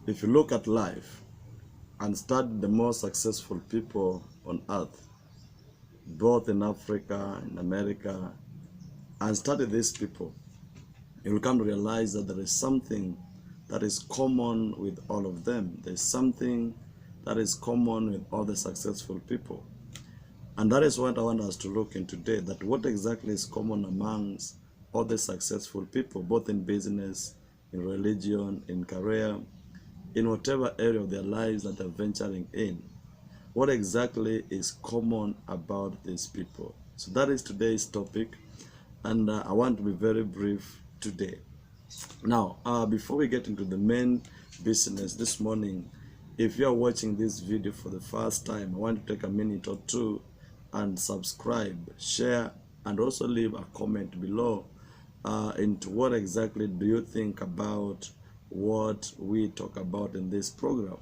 If you look at life and study the most successful people on earth, both in Africa, in America, and study these people, you will come to realize that there is something that is common with all of them. There's something that is common with all the successful people. And that is what I want us to look in today, that what exactly is common amongst all the successful people, both in business, in religion, in career, in whatever area of their lives that they're venturing in. What exactly is common about these people? So that is today's topic, and I want to be very brief today. Now, before we get into the main business this morning, if you are watching this video for the first time, I want to take a minute or two and subscribe, share, and also leave a comment below into what exactly do you think about what we talk about in this program.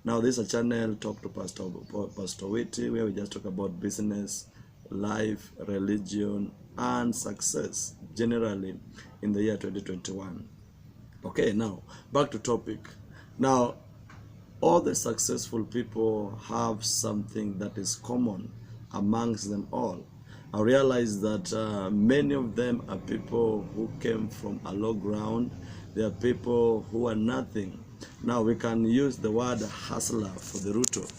Now, this is a channel, Talk to Pastor Owiti, where we just talk about business, life, religion, and success generally in the year 2021. Okay, now back to topic. Now, all the successful people have something that is common amongst them all. I realize that many of them are people who came from a low ground. They are people who are nothing. Now we can use the word hustler for the root of,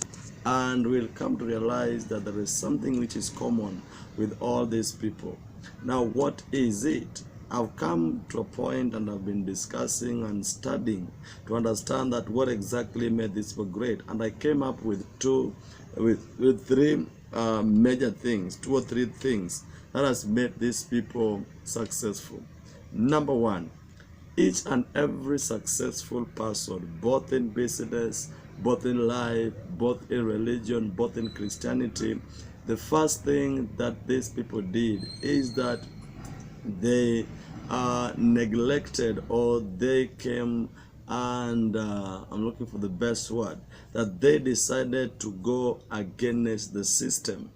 and we'll come to realize that there is something which is common with all these people. Now, what is it? I've come to a point and I've been discussing and studying to understand that what exactly made this people great. And I came up with three major things, 2 or 3 things that has made these people successful. Number one, each and every successful person, both in business, both in life, both in religion, both in Christianity, the first thing that these people did is that they neglected, or they came and I'm looking for the best word, that they decided to go against the system.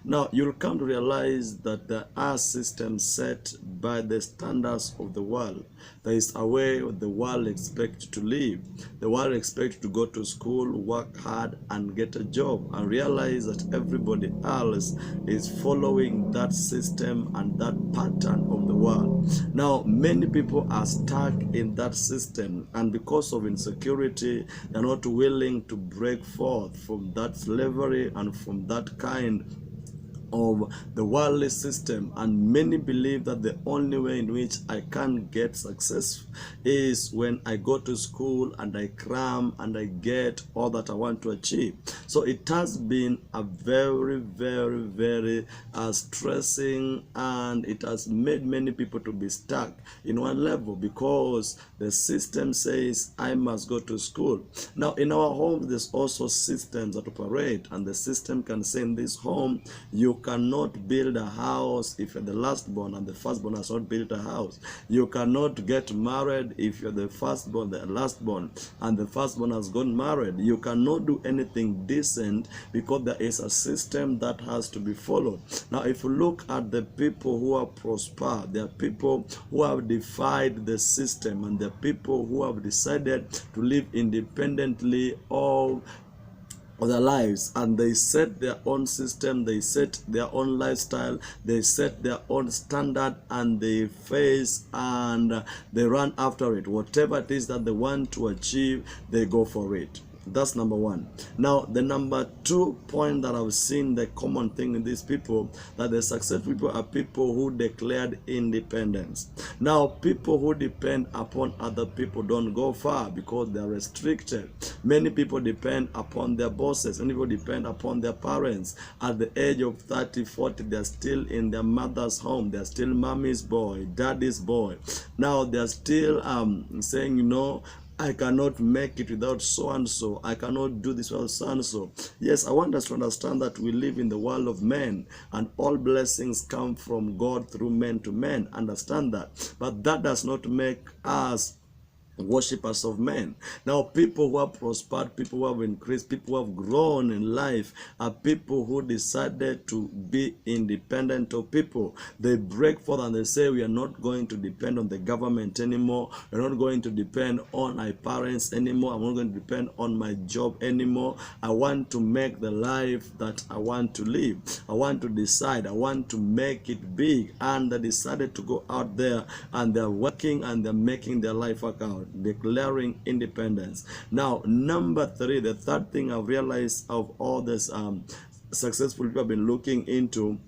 Now, you'll come to realize that there are systems set by the standards of the world. There is a way the world expects you to live. The world expects you to go to school, work hard, and get a job, and realize that everybody else is following that system and that pattern of the world. Now, many people are stuck in that system, and because of insecurity, they're not willing to break forth from that slavery and from that kind of the worldly system. And many believe that the only way in which I can get success is when I go to school and I cram and I get all that I want to achieve. So it has been a very, very, very stressing, and it has made many people to be stuck in one level because the system says I must go to school. Now, in our homes, there's also systems that operate, and the system can say in this home, you cannot build a house if you're the last born and the firstborn has not built a house. You cannot get married if you're the firstborn, the last born, and the firstborn has gone married. You cannot do anything decent because there is a system that has to be followed. Now, if you look at the people who are prospered, there are people who have defied the system, and there are people who have decided to live independently of their lives, and they set their own system, they set their own lifestyle, they set their own standard, and they face and they run after it. Whatever it is that they want to achieve, they go for it. That's number one. Now, the number 2 point that I've seen, the common thing in these people, that the successful people are people who declared independence. Now, people who depend upon other people don't go far because they are restricted. Many people depend upon their bosses. Many people depend upon their parents. At the age of 30, 40, they're still in their mother's home. They're still mommy's boy, daddy's boy. Now, they're still saying, you know, I cannot make it without so-and-so. I cannot do this without so-and-so. Yes, I want us to understand that we live in the world of men, and all blessings come from God through men to men. Understand that. But that does not make us worshippers of men. Now, people who have prospered, people who have increased, people who have grown in life are people who decided to be independent of people. They break forth and they say, we are not going to depend on the government anymore. We're not going to depend on my parents anymore. I'm not going to depend on my job anymore. I want to make the life that I want to live. I want to decide. I want to make it big. And they decided to go out there and they're working and they're making their life work out, declaring independence. Now, number 3, the third thing I've realized of all this successful people I've been looking into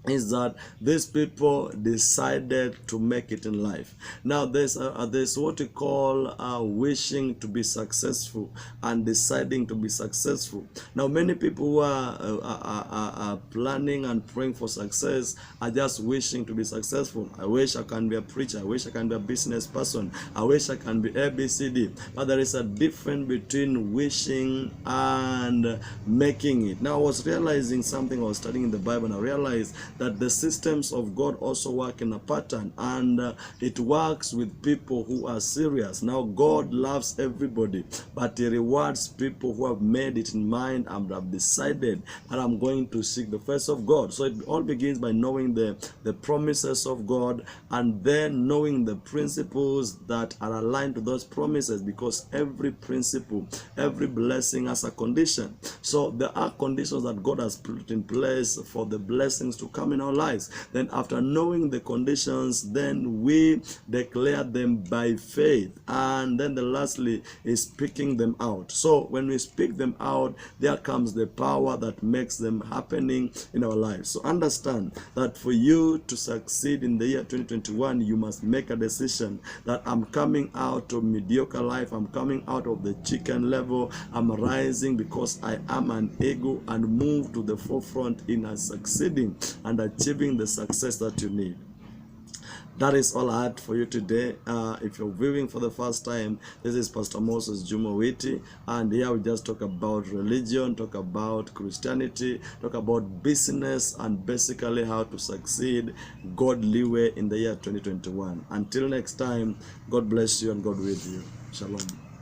is that these people decided to make it in life. Now, there's what we call wishing to be successful and deciding to be successful. Now, many people who are planning and praying for success are just wishing to be successful. I wish I can be a preacher. I wish I can be a business person. I wish I can be ABCD. But there is a difference between wishing and making it. Now, I was realizing something. I was studying in the Bible and I realized that the systems of God also work in a pattern, and it works with people who are serious. Now, God loves everybody, but He rewards people who have made it in mind and have decided that I'm going to seek the face of God. So it all begins by knowing the promises of God, and then knowing the principles that are aligned to those promises, because every principle, every blessing has a condition. So there are conditions that God has put in place for the blessings to come in our lives. Then after knowing the conditions, then we declare them by faith, and then the lastly is speaking them out. So when we speak them out, there comes the power that makes them happening in our lives. So understand that for you to succeed in the year 2021, you must make a decision that I'm coming out of mediocre life, I'm coming out of the chicken level, I'm rising because I am an eagle, and move to the forefront in succeeding and achieving the success that you need. That is all I had for you today. If you're viewing for the first time, this is Pastor Moses Juma Owiti, and here we just talk about religion, talk about Christianity, talk about business, and basically how to succeed godly way in the year 2021. Until next time, God bless you and God with you. Shalom.